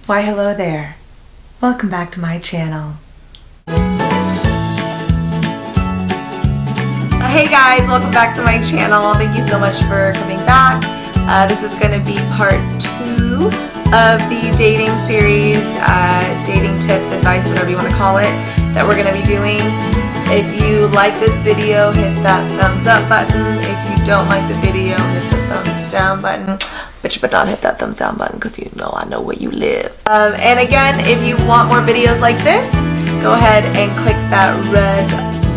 Why hello there. Welcome back to my channel. Hey guys, welcome back to my channel. Thank you so much for coming back. This is going to be part 2 of the dating series, dating tips, advice, whatever you want to call it, that we're going to be doing. If you like this video, hit that thumbs up button. If you don't like the video, hit the thumbs down button. But not hit that thumbs down button because you know I know where you live. And again, if you want more videos like this, go ahead and click that red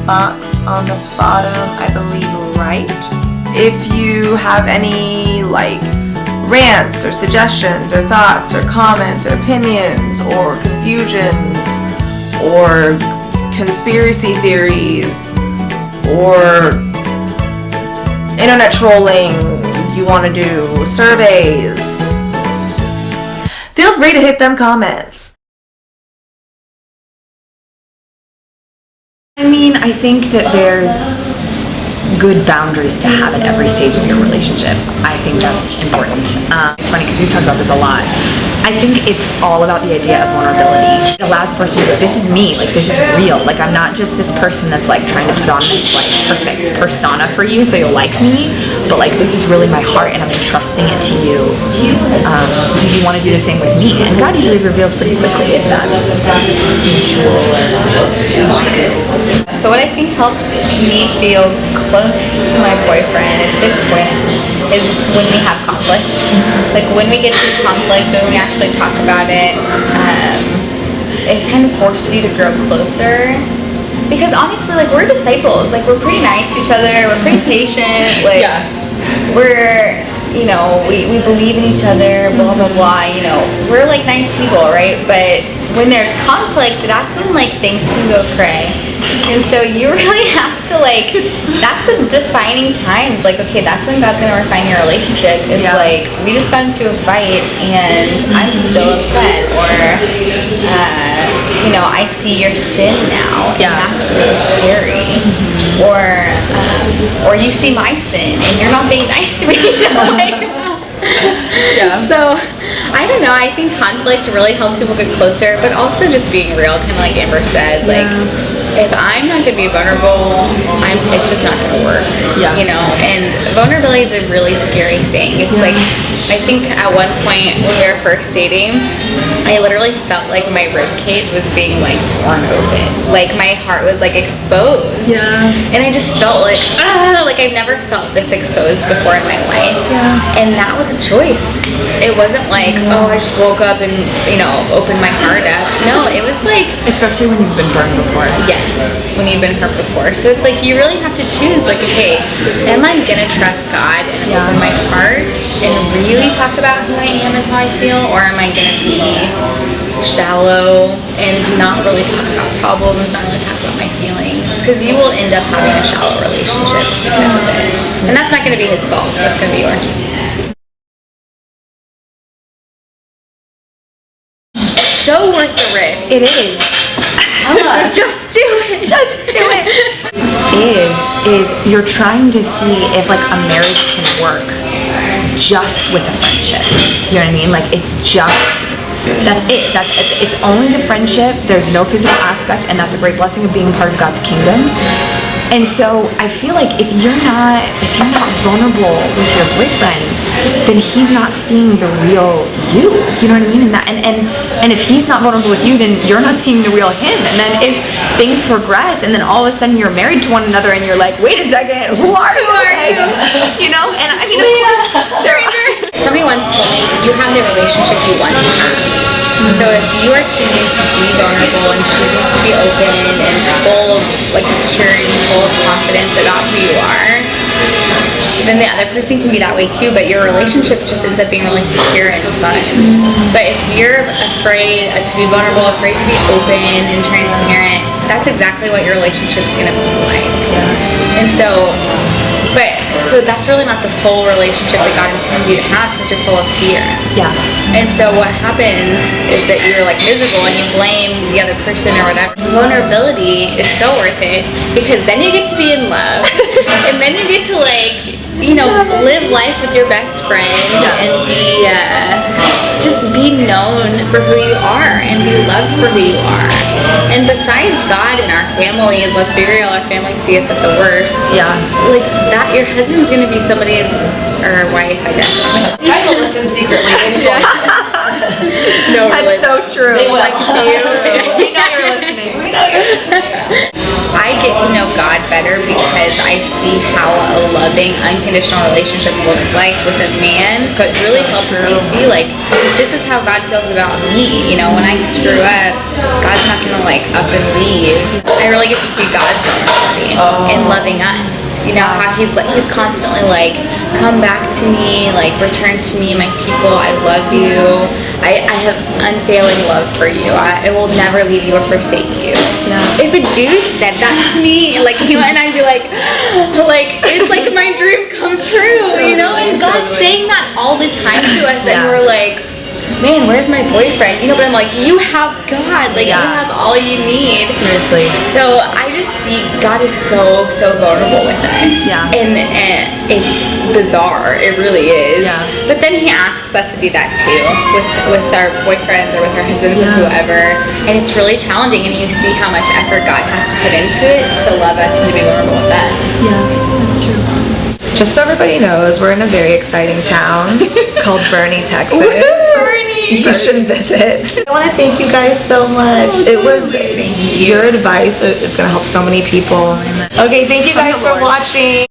box on the bottom, I believe, right? If you have any like rants or suggestions or thoughts or comments or opinions or confusions or conspiracy theories or internet trolling, you want to do surveys, feel free to hit them comments. I mean, I think that there's good boundaries to have at every stage of your relationship. I think that's important. It's funny because we've talked about this a lot. I think it's all about the idea of vulnerability. It allows the person to go, this is me, like this is real. Like I'm not just this person that's like trying to put on this like perfect persona for you so you'll like me, but like this is really my heart and I'm entrusting it to you. Do you want to do the same with me? And God usually reveals pretty quickly if that's mutual or not good. So what I think helps me feel close to my boyfriend at this point is when we have conflict. Like when we get to conflict, when we actually talk about it, it kind of forces you to grow closer. Because honestly, like we're disciples. Like we're pretty nice to each other. We're pretty patient. Like we're, you know, we believe in each other. Blah blah blah. You know, we're like nice people, right? But when there's conflict, that's when like things can go cray. And so you really have to like, that's the defining times. Like, okay, that's when God's gonna refine your relationship. It's like, we just got into a fight and I'm still upset, or you know, I see your sin now, and that's really scary. Or you see my sin and you're not being nice to me. So I don't know, I think conflict really helps people get closer, but also just being real, kind of like Amber said, like if I'm not going to be vulnerable, it's just not going to work, you know. And vulnerability is a really scary thing. It's like, I think at one point when we were first dating, I literally felt like my rib cage was being like torn open, like my heart was like exposed, and I just felt like I've never felt this exposed before in my life, and that was a choice. It wasn't like, oh, I just woke up and, you know, opened my heart up. No, it was like, especially when you've been burned before. When you've been hurt before. So it's like you really have to choose, like, okay, am I gonna trust God and open my heart and really talk about who I am and how I feel, or am I gonna be shallow and not really talk about problems, not really talk about my feelings? Because you will end up having a shallow relationship because of it, and that's not gonna be his fault, that's gonna be yours. It's so worth the risk. It is. Just do it. Just do it. Is you're trying to see if like a marriage can work just with a friendship. You know what I mean? Like it's just, that's it. It's only the friendship. There's no physical aspect, and that's a great blessing of being part of God's kingdom. And so I feel like if you're not vulnerable with your boyfriend, then he's not seeing the real you. You know what I mean? And if he's not vulnerable with you, then you're not seeing the real him. And then if things progress and then all of a sudden you're married to one another and you're like, wait a second, who are you? You know? And I mean, of course, strangers. Somebody once told me, you have the relationship you want to have. So if you are choosing to be vulnerable and choosing to be open and full of like security, full of confidence about who you are, then the other person can be that way too, but your relationship just ends up being really secure and fun. But if you're afraid to be vulnerable, afraid to be open and transparent, that's exactly what your relationship's gonna be like. And so that's really not the full relationship that God intends you to have, because you're full of fear. And so what happens is that you're like miserable and you blame the other person or whatever. Vulnerability is so worth it, because then you get to be in love and then you get to like, you know, live life with your best friend and be just just be known for who you are and be loved for who you are. And besides God and our families, let's be real, our families see us at the worst. Yeah. Like that, your husband's gonna be somebody, or wife, I guess. Guys will listen secretly. They just won't. No, That's so true. They will. Like, so we know you're listening. We know you're listening. I get to know God better because I see how a loving, unconditional relationship looks like with a man. So it really helps me see, like, this is how God feels about me. You know, when I screw up, God's not gonna like up and leave. I really get to see God's vulnerability in loving us. You know, how he's constantly like, come back to me, like, return to me, my people, I love you. I have unfailing love for you. I will never leave you or forsake you. Yeah. If a dude said that to me, like, he went and I'd be like, it's like my dream come true, you know? And God's saying that all the time to us, and we're like, man, where's my boyfriend? You know, but I'm like, you have God, like, you have all you need. Seriously. So I just see God is so vulnerable with us. Yeah. And it's bizarre. It really is. Yeah. But then he asks us to do that too with our boyfriends or with our husbands or whoever. And it's really challenging, and you see how much effort God has to put into it to love us and to be vulnerable with us. Yeah, that's true. Just so everybody knows, we're in a very exciting town called Bernie, Texas. You should visit. I want to thank you guys so much. It was your advice is going to help so many people. Okay, thank you guys for watching.